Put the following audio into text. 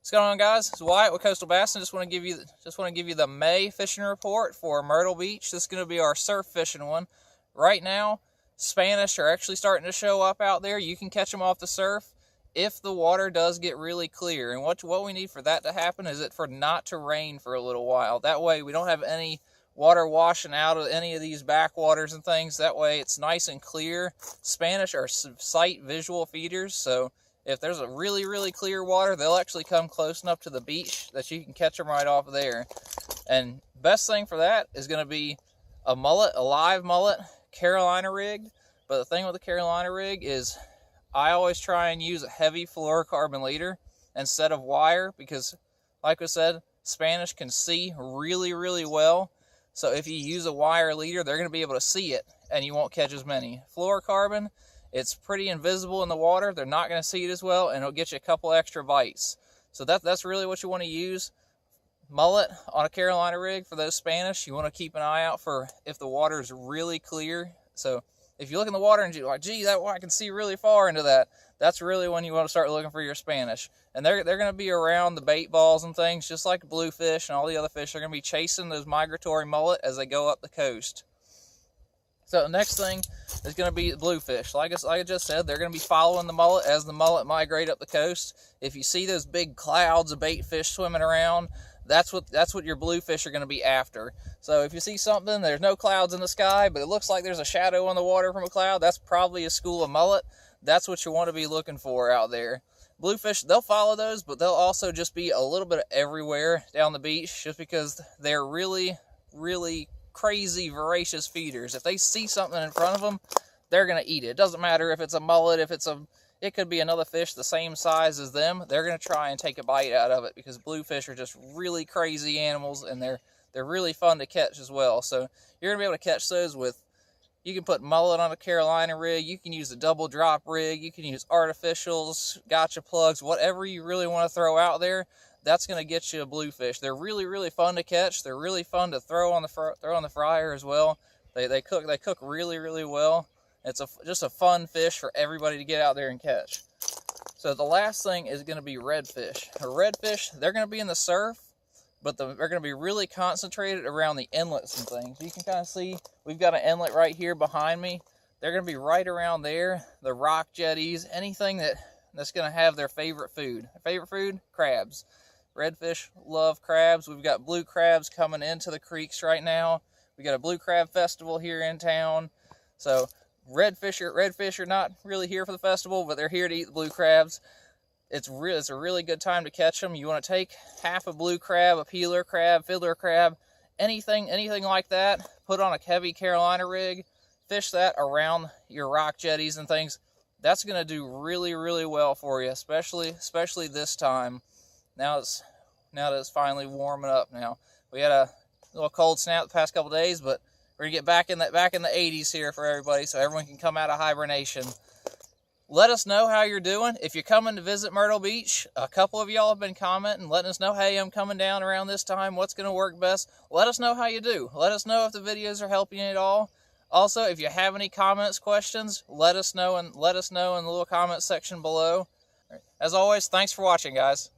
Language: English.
What's going on, guys? It's Wyatt with Coastal Bass, and just want to give you the May fishing report for Myrtle Beach. This is going to be our surf fishing one. Right now, Spanish are actually starting to show up out there. You can catch them off the surf if the water does get really clear. And what we need for that to happen is for not to rain for a little while. That way we don't have any water washing out of any of these backwaters and things. That way it's nice and clear. Spanish are sight visual feeders, so if there's a really clear water, they'll actually come close enough to the beach that you can catch them right off there. And best thing for that is going to be a mullet, a live mullet, Carolina rigged. But the thing with the Carolina rig is I always try and use a heavy fluorocarbon leader instead of wire, because like I said, Spanish can see really well. So if you use a wire leader, they're going to be able to see it and you won't catch as many. Fluorocarbon, it's pretty invisible in the water. They're not going to see it as well, and it'll get you a couple extra bites. So that's really what you want to use. Mullet on a Carolina rig for those Spanish. You want to keep an eye out for if the water is really clear. So if you look in the water and you're like, gee, I can see really far into that, that's really when you want to start looking for your Spanish. And they're going to be around the bait balls and things, just like bluefish and all the other fish. They're going to be chasing those migratory mullet as they go up the coast. So the next thing is going to be bluefish. Like I just said, they're going to be following the mullet as the mullet migrate up the coast. If you see those big clouds of bait fish swimming around, that's what your bluefish are going to be after. So if you see something, there's no clouds in the sky, but it looks like there's a shadow on the water from a cloud, that's probably a school of mullet. That's what you want to be looking for out there. Bluefish, they'll follow those, but they'll also just be a little bit of everywhere down the beach, just because they're really crazy voracious feeders. If they see something in front of them, they're going to eat it. It doesn't matter if it's a mullet, it could be another fish the same size as them. They're going to try and take a bite out of it, because bluefish are just really crazy animals, and they're really fun to catch as well. So you're going to be able to catch those with, you can put mullet on a Carolina rig, you can use a double drop rig, you can use artificials, gotcha plugs, whatever you really want to throw out there. That's going to get you a bluefish. They're really fun to catch. They're really fun to throw on the fryer as well. They cook really well. It's just a fun fish for everybody to get out there and catch. So the last thing is going to be redfish. Redfish, they're going to be in the surf, but they're going to be really concentrated around the inlets and things. You can kind of see we've got an inlet right here behind me. They're going to be right around there. The rock jetties, anything that's going to have their favorite food. Favorite food? Crabs. Redfish love crabs. We've got blue crabs coming into the creeks right now. We got a blue crab festival here in town. So redfish are not really here for the festival, but they're here to eat the blue crabs. It's a really good time to catch them. You want to take half a blue crab, a peeler crab, fiddler crab, anything like that, put on a heavy Carolina rig, fish that around your rock jetties and things. That's going to do really well for you, especially this time. Now that it's finally warming up. Now we had a little cold snap the past couple days, but we're gonna get back in the 80s here for everybody, so everyone can come out of hibernation. Let us know how you're doing. If you're coming to visit Myrtle Beach, a couple of y'all have been commenting, letting us know, hey, I'm coming down around this time. What's gonna work best? Let us know how you do. Let us know if the videos are helping you at all. Also, if you have any comments, questions, let us know in the little comment section below. As always, thanks for watching, guys.